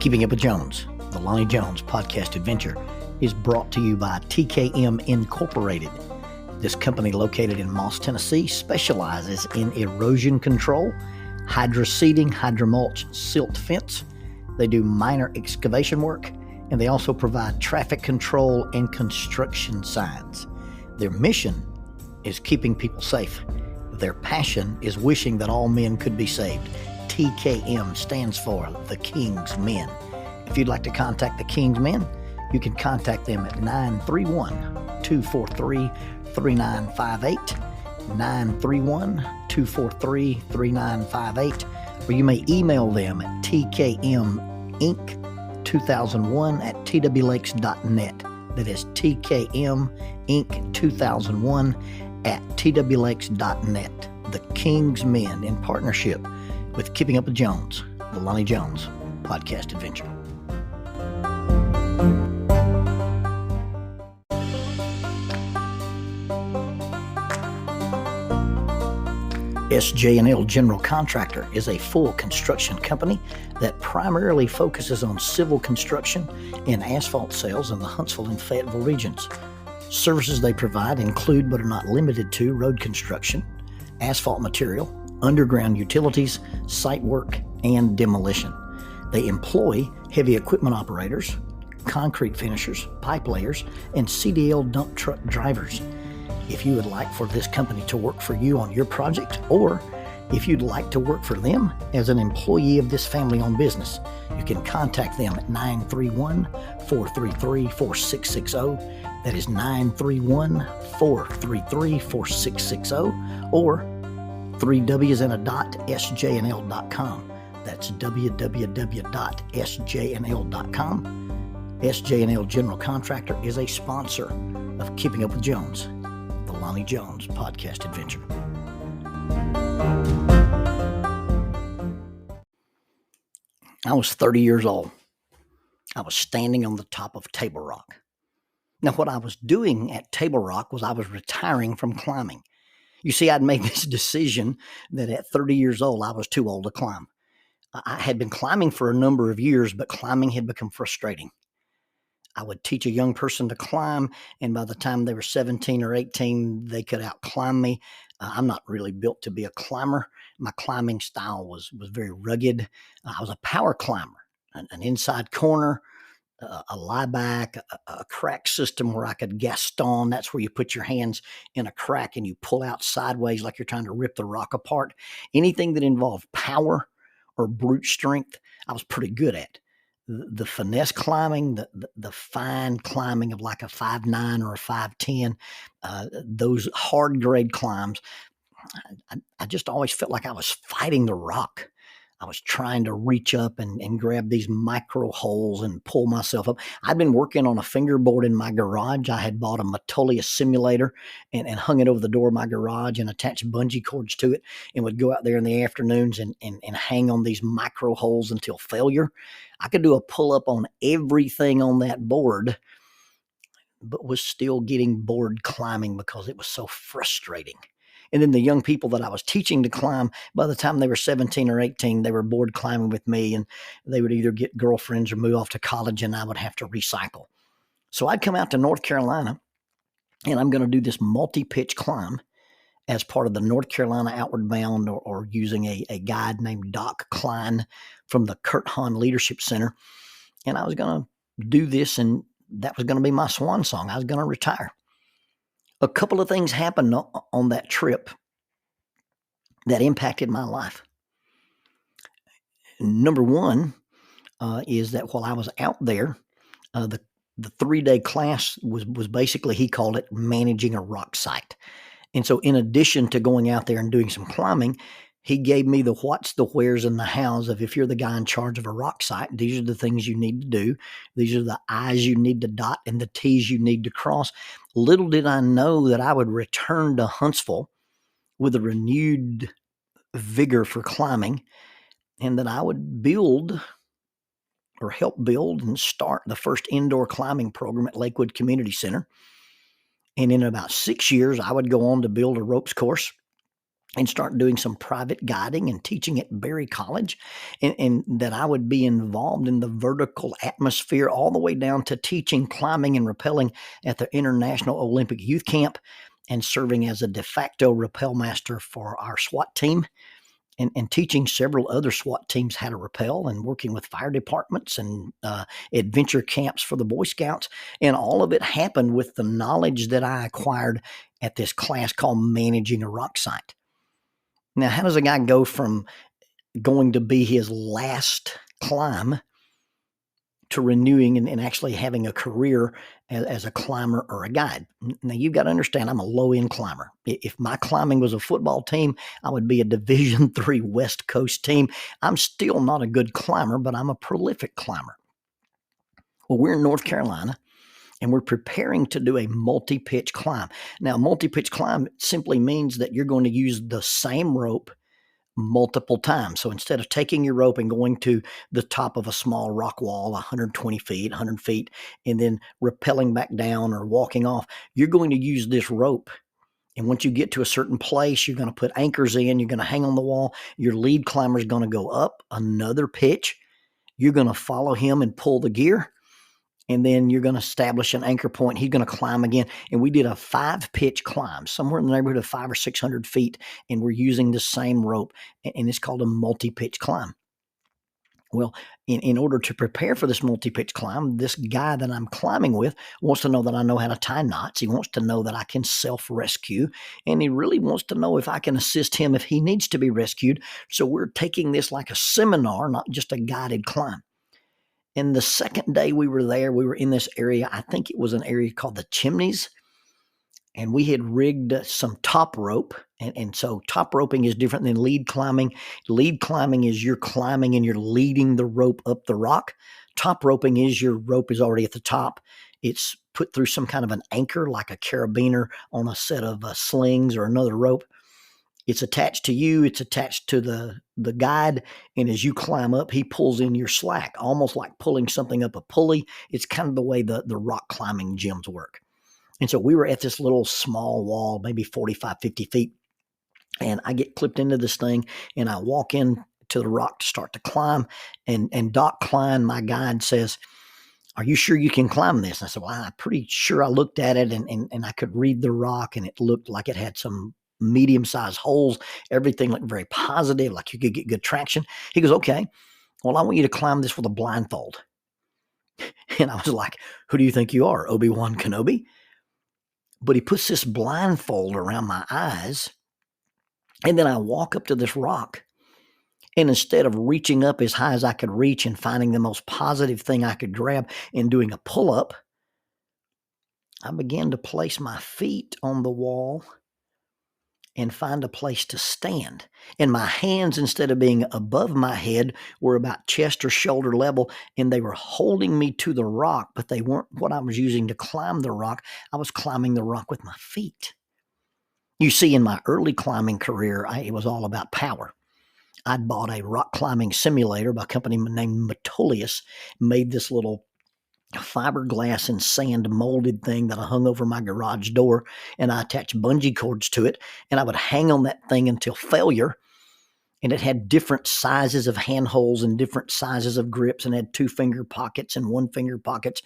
Keeping Up with Jones, the Lonnie Jones podcast adventure, is brought to you by TKM Incorporated. This company, located in Moss, Tennessee, specializes in erosion control, hydroseeding, hydromulch, silt fence. They do minor excavation work, and they also provide traffic control and construction signs. Their mission is keeping people safe. Their passion is wishing that all men could be saved. TKM stands for The King's Men. If you'd like to contact The King's Men, you can contact them at 931-243-3958, 931-243-3958, or you may email them at tkminc2001@twlakes.net. That is tkminc2001@twlakes.net. The King's Men, in partnership with Keeping Up with Jones, the Lonnie Jones podcast adventure. SJ&L General Contractor is a full construction company that primarily focuses on civil construction and asphalt sales in the Huntsville and Fayetteville regions. Services they provide include, but are not limited to, road construction, asphalt material, underground utilities, site work, and demolition. They employ heavy equipment operators, concrete finishers, pipe layers, and CDL dump truck drivers. If you would like for this company to work for you on your project, or if you'd like to work for them as an employee of this family-owned business, you can contact them at 931-433-4660. That is 931-433-4660, or 3W's and a dot, sjnl.com. That's www.sjnl.com. SJ&L General Contractor is a sponsor of Keeping Up with Jones, the Lonnie Jones podcast adventure. I was 30 years old. I was standing on the top of Table Rock. Now, what I was doing at Table Rock was I was retiring from climbing. You see, I'd made this decision that at 30 years old, I was too old to climb. I had been climbing for a number of years, but climbing had become frustrating. I would teach a young person to climb, and by the time they were 17 or 18, they could outclimb me. I'm not really built to be a climber. My climbing style was very rugged. I was a power climber, an inside corner, a lie back, a crack system where I could Gaston. That's where you put your hands in a crack and you pull out sideways like you're trying to rip the rock apart. Anything that involved power or brute strength, I was pretty good at. The finesse climbing, the fine climbing of like a 5'9" or a 5'10", those hard grade climbs, I just always felt like I was fighting the rock. I was trying to reach up and grab these micro holes and pull myself up. I'd been working on a fingerboard in my garage. I had bought a Matolia simulator and hung it over the door of my garage and attached bungee cords to it, and would go out there in the afternoons and hang on these micro holes until failure. I could do a pull-up on everything on that board, but was still getting bored climbing because it was so frustrating. And then the young people that I was teaching to climb, by the time they were 17 or 18, they were bored climbing with me, and they would either get girlfriends or move off to college, and I would have to recycle. So I'd come out to North Carolina, and I'm going to do this multi-pitch climb as part of the North Carolina Outward Bound, or using a guide named Doc Klein from the Kurt Hahn Leadership Center. And I was going to do this, and that was going to be my swan song. I was going to retire. A couple of things happened on that trip that impacted my life. Number one is that while I was out there, the 3-day class was basically, he called it managing a rock site. And so in addition to going out there and doing some climbing, he gave me the what's, the where's, and the how's of, if you're the guy in charge of a rock site, these are the things you need to do. These are the I's you need to dot and the T's you need to cross. Little did I know that I would return to Huntsville with a renewed vigor for climbing, and that I would build or help build and start the first indoor climbing program at Lakewood Community Center. And in about 6 years, I would go on to build a ropes course and start doing some private guiding and teaching at Berry College, and that I would be involved in the vertical atmosphere all the way down to teaching climbing and rappelling at the International Olympic Youth Camp and serving as a de facto rappel master for our SWAT team. And teaching several other SWAT teams how to rappel and working with fire departments and adventure camps for the Boy Scouts. And all of it happened with the knowledge that I acquired at this class called Managing a Rock Site. Now, how does a guy go from going to be his last climb to renewing and actually having a career as a climber or a guide? Now, you've got to understand, I'm a low-end climber. If my climbing was a football team, I would be a Division III West Coast team. I'm still not a good climber, but I'm a prolific climber. Well, we're in North Carolina, and we're preparing to do a multi-pitch climb. Now, multi-pitch climb simply means that you're going to use the same rope multiple times. So instead of taking your rope and going to the top of a small rock wall, 120 feet, 100 feet, and then rappelling back down or walking off, you're going to use this rope. And once you get to a certain place, you're going to put anchors in, you're going to hang on the wall. Your lead climber is going to go up another pitch. You're going to follow him and pull the gear. And then you're going to establish an anchor point. He's going to climb again. And we did a 5-pitch climb, somewhere in the neighborhood of 500 or 600 feet. And we're using the same rope. And it's called a multi-pitch climb. Well, in order to prepare for this multi-pitch climb, this guy that I'm climbing with wants to know that I know how to tie knots. He wants to know that I can self-rescue. And he really wants to know if I can assist him if he needs to be rescued. So we're taking this like a seminar, not just a guided climb. And the second day we were there, we were in this area. I think it was an area called the Chimneys. And we had rigged some top rope. And so top roping is different than lead climbing. Lead climbing is you're climbing and you're leading the rope up the rock. Top roping is your rope is already at the top. It's put through some kind of an anchor, like a carabiner on a set of slings or another rope. It's attached to you. It's attached to the guide. And as you climb up, he pulls in your slack, almost like pulling something up a pulley. It's kind of the way the rock climbing gyms work. And so we were at this little small wall, maybe 45, 50 feet. And I get clipped into this thing and I walk in to the rock to start to climb. And Doc Klein, my guide, says, "Are you sure you can climb this?" And I said, "Well, I'm pretty sure." I looked at it and I could read the rock and it looked like it had some medium-sized holes. Everything looked very positive, like you could get good traction. He goes, "Okay, well, I want you to climb this with a blindfold." And I was like, "Who do you think you are, Obi-Wan Kenobi?" But he puts this blindfold around my eyes, and then I walk up to this rock, and instead of reaching up as high as I could reach and finding the most positive thing I could grab and doing a pull-up, I began to place my feet on the wall and find a place to stand. And my hands, instead of being above my head, were about chest or shoulder level, and they were holding me to the rock, but they weren't what I was using to climb the rock. I was climbing the rock with my feet. You see, in my early climbing career, it was all about power. I'd bought a rock climbing simulator by a company named Metolius, made this little fiberglass and sand molded thing that I hung over my garage door, and I attached bungee cords to it, and I would hang on that thing until failure. And it had different sizes of handholds and different sizes of grips, and had 2-finger pockets and 1-finger pockets.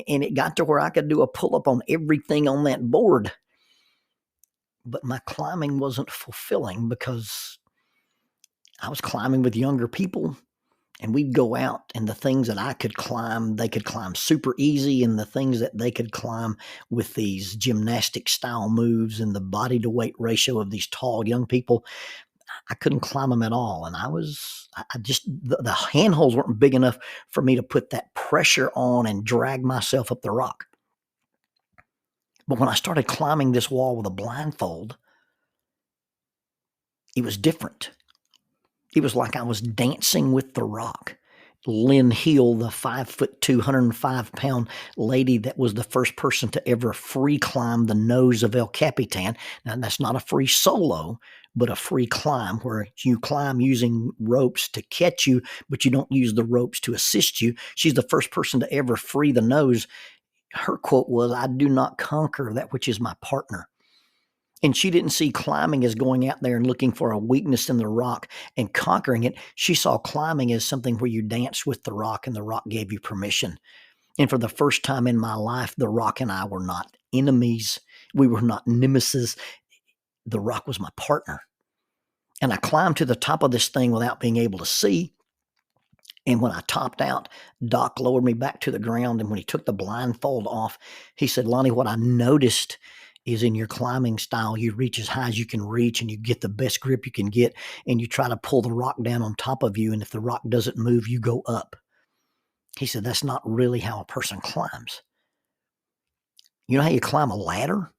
And it got to where I could do a pull-up on everything on that board. But my climbing wasn't fulfilling because I was climbing with younger people. And we'd go out, and the things that I could climb, they could climb super easy. And the things that they could climb with these gymnastic style moves and the body to weight ratio of these tall young people, I couldn't climb them at all. And the handholds weren't big enough for me to put that pressure on and drag myself up the rock. But when I started climbing this wall with a blindfold, it was different. It was like I was dancing with the rock. Lynn Hill, the 5'2", 205-pound lady that was the first person to ever free climb the nose of El Capitan. Now, that's not a free solo, but a free climb where you climb using ropes to catch you, but you don't use the ropes to assist you. She's the first person to ever free the nose. Her quote was, "I do not conquer that which is my partner." And she didn't see climbing as going out there and looking for a weakness in the rock and conquering it. She saw climbing as something where you danced with the rock and the rock gave you permission. And for the first time in my life, the rock and I were not enemies. We were not nemesis. The rock was my partner. And I climbed to the top of this thing without being able to see. And when I topped out, Doc lowered me back to the ground. And when he took the blindfold off, he said, Lonnie, what I noticed is in your climbing style, you reach as high as you can reach and you get the best grip you can get. And you try to pull the rock down on top of you. And if the rock doesn't move, you go up. He said, that's not really how a person climbs. You know how you climb a ladder?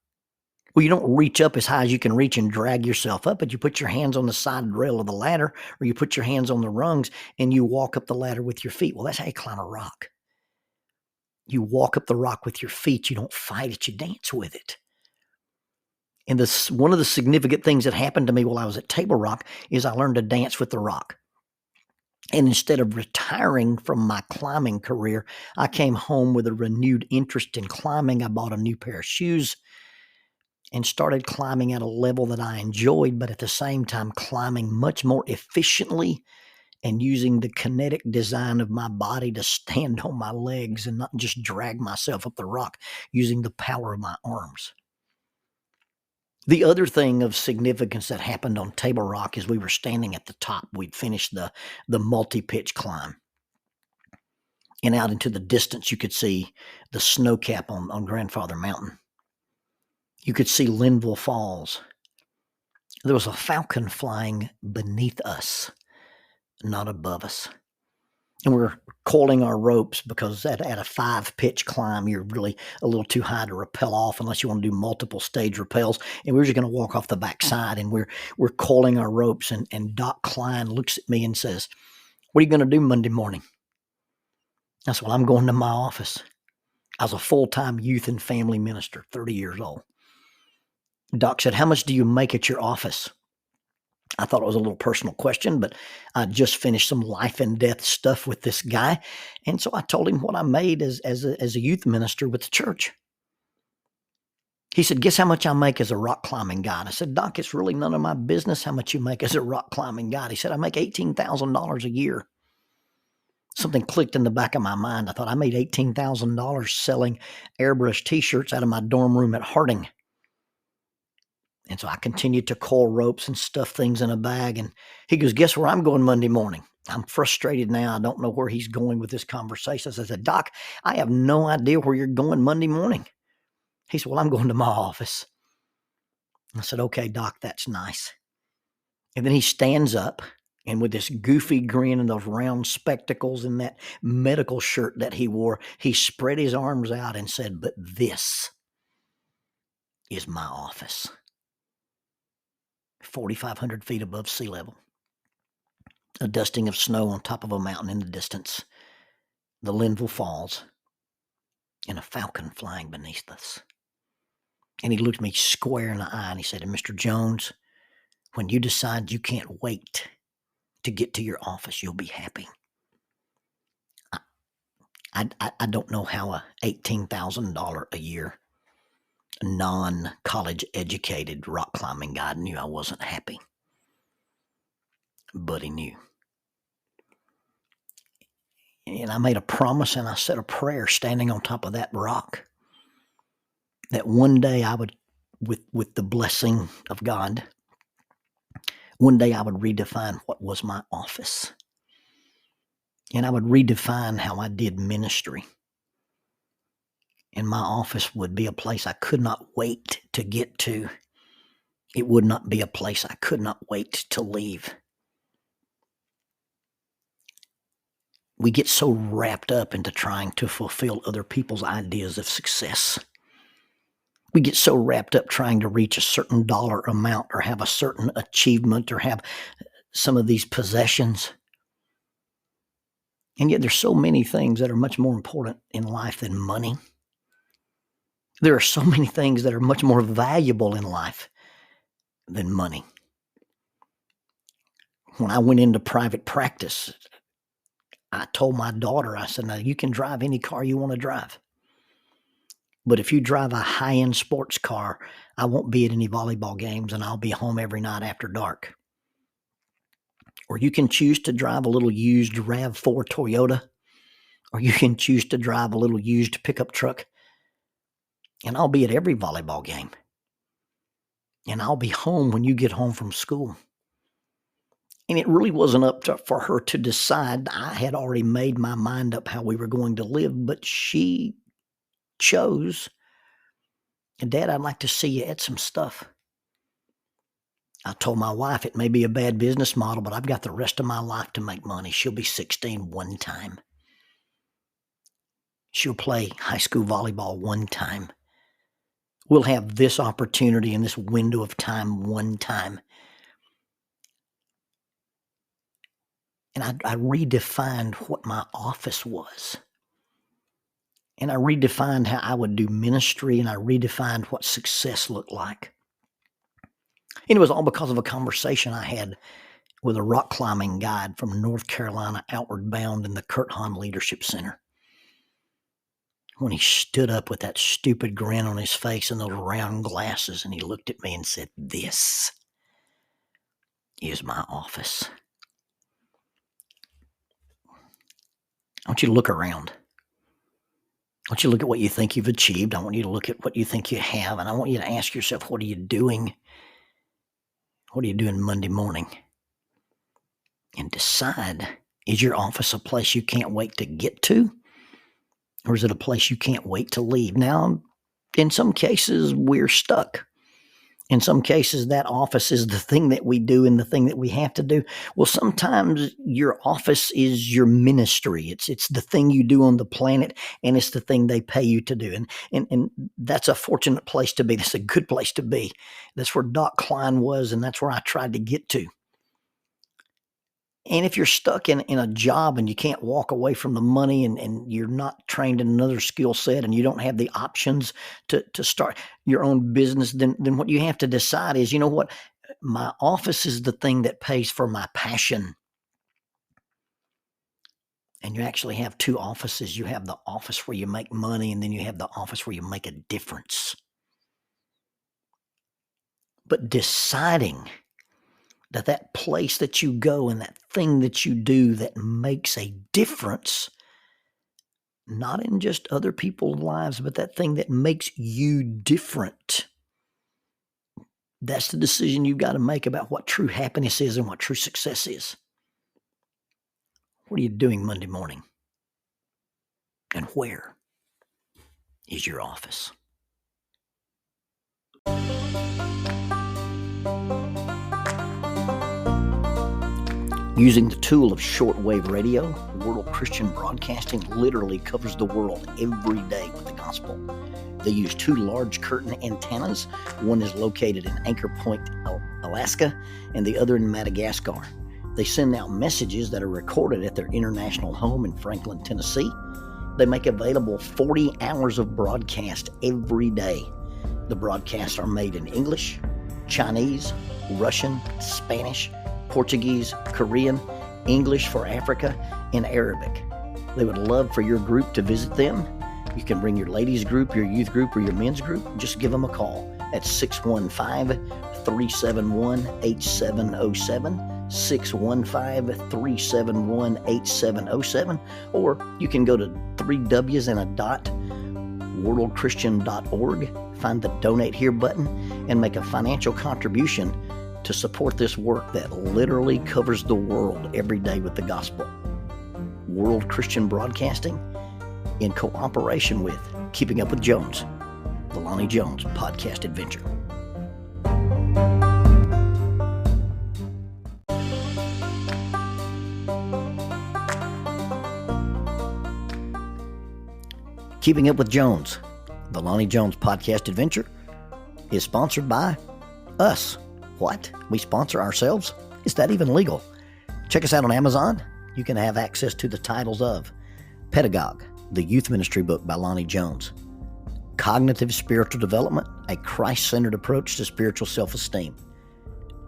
Well, you don't reach up as high as you can reach and drag yourself up, but you put your hands on the side rail of the ladder, or you put your hands on the rungs and you walk up the ladder with your feet. Well, that's how you climb a rock. You walk up the rock with your feet. You don't fight it. You dance with it. And one of the significant things that happened to me while I was at Table Rock is I learned to dance with the rock. And instead of retiring from my climbing career, I came home with a renewed interest in climbing. I bought a new pair of shoes and started climbing at a level that I enjoyed, but at the same time climbing much more efficiently and using the kinetic design of my body to stand on my legs and not just drag myself up the rock, using the power of my arms. The other thing of significance that happened on Table Rock is we were standing at the top. We'd finished the multi-pitch climb. And out into the distance, you could see the snow cap on Grandfather Mountain. You could see Linville Falls. There was a falcon flying beneath us, not above us. And we're coiling our ropes because at a 5-pitch climb, you're really a little too high to rappel off unless you want to do multiple stage rappels. And we're just going to walk off the backside, and we're coiling our ropes. And Doc Klein looks at me and says, what are you going to do Monday morning? I said, well, I'm going to my office. I was a full-time youth and family minister, 30 years old. Doc said, how much do you make at your office? I thought it was a little personal question, but I just finished some life and death stuff with this guy. And so I told him what I made as a youth minister with the church. He said, guess how much I make as a rock climbing guide? I said, Doc, it's really none of my business how much you make as a rock climbing guide. He said, I make $18,000 a year. Something clicked in the back of my mind. I thought I made $18,000 selling airbrush t-shirts out of my dorm room at Harding. And so I continued to coil ropes and stuff things in a bag. And he goes, guess where I'm going Monday morning? I'm frustrated now. I don't know where he's going with this conversation. So I said, Doc, I have no idea where you're going Monday morning. He said, well, I'm going to my office. I said, okay, Doc, that's nice. And then he stands up, and with this goofy grin and those round spectacles and that medical shirt that he wore, he spread his arms out and said, but this is my office. 4,500 feet above sea level. A dusting of snow on top of a mountain in the distance. The Linville Falls. And a falcon flying beneath us. And he looked me square in the eye and he said, Mr. Jones, when you decide you can't wait to get to your office, you'll be happy. I don't know how a $18,000 a year non-college educated rock climbing guy knew I wasn't happy. But he knew. And I made a promise and I said a prayer standing on top of that rock that one day I would, with the blessing of God, one day I would redefine what was my office. And I would redefine how I did ministry. And my office would be a place I could not wait to get to. It would not be a place I could not wait to leave. We get so wrapped up into trying to fulfill other people's ideas of success. We get so wrapped up trying to reach a certain dollar amount or have a certain achievement or have some of these possessions. And yet there's so many things that are much more important in life than money. There are so many things that are much more valuable in life than money. When I went into private practice, I told my daughter, I said, now you can drive any car you want to drive. But if you drive a high-end sports car, I won't be at any volleyball games, and I'll be home every night after dark. Or you can choose to drive a little used RAV4 Toyota, or you can choose to drive a little used pickup truck, and I'll be at every volleyball game. And I'll be home when you get home from school. And it really wasn't for her to decide. I had already made my mind up how we were going to live, but she chose, Dad, I'd like to see you at some stuff. I told my wife it may be a bad business model, but I've got the rest of my life to make money. She'll be 16 one time. She'll play high school volleyball one time. We'll have this opportunity in this window of time one time. And I redefined what my office was. And I redefined how I would do ministry, and I redefined what success looked like. And it was all because of a conversation I had with a rock climbing guide from North Carolina outward bound in the Kurt Hahn Leadership Center. When he stood up with that stupid grin on his face and those round glasses, and he looked at me and said, "This is my office." I want you to look around. I want you to look at what you think you've achieved. I want you to look at what you think you have. And I want you to ask yourself, what are you doing? What are you doing Monday morning? And decide, is your office a place you can't wait to get to? Or is it a place you can't wait to leave? Now, in some cases, we're stuck. In some cases, that office is the thing that we do and the thing that we have to do. Well, sometimes your office is your ministry. It's the thing you do on the planet, and it's the thing they pay you to do. And that's a fortunate place to be. That's a good place to be. That's where Doc Klein was, and that's where I tried to get to. And if you're stuck in a job and you can't walk away from the money, and you're not trained in another skill set, and you don't have the options to start your own business, then what you have to decide is, you know what? My office is the thing that pays for my passion. And you actually have two offices. You have the office where you make money, and then you have the office where you make a difference. But deciding that place that you go and that thing that you do that makes a difference, not in just other people's lives, but that thing that makes you different. That's the decision you've got to make about what true happiness is and what true success is. What are you doing Monday morning? And where is your office? Using the tool of shortwave radio, World Christian Broadcasting literally covers the world every day with the gospel. They use two large curtain antennas. One is located in Anchor Point, Alaska, and the other in Madagascar. They send out messages that are recorded at their international home in Franklin, Tennessee. They make available 40 hours of broadcast every day. The broadcasts are made in English, Chinese, Russian, Spanish, Portuguese, Korean, English for Africa, and Arabic. They would love for your group to visit them. You can bring your ladies group, your youth group, or your men's group. Just give them a call at 615-371-8707, 615-371-8707, or you can go to worldchristian.org, find the Donate Here button, and make a financial contribution to support this work that literally covers the world every day with the gospel. World Christian Broadcasting, in cooperation with Keeping Up with Jones, the Lonnie Jones podcast adventure. Keeping Up with Jones, the Lonnie Jones podcast adventure, is sponsored by us. What? We sponsor ourselves? Is that even legal? Check us out on Amazon. You can have access to the titles of Pedagogue, the youth ministry book by Lonnie Jones; Cognitive Spiritual Development, a Christ-centered approach to spiritual self-esteem;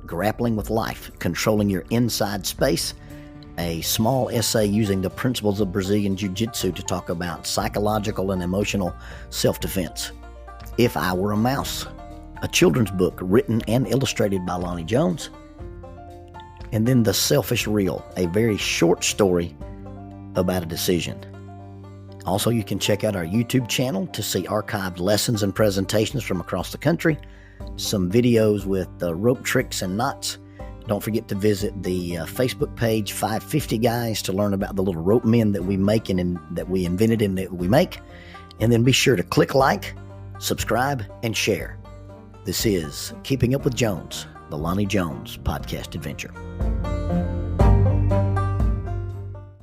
Grappling with Life, Controlling Your Inside Space; a small essay using the principles of Brazilian Jiu-Jitsu to talk about psychological and emotional self-defense. If I Were a Mouse, a children's book written and illustrated by Lonnie Jones. And then The Selfish Reel, a very short story about a decision. Also, you can check out our YouTube channel to see archived lessons and presentations from across the country, some videos with rope tricks and knots. Don't forget to visit the Facebook page 550 Guys to learn about the little rope men that we make and that we invented and that we make. And then be sure to click like, subscribe, and share. This is Keeping Up with Jones, the Lonnie Jones podcast adventure.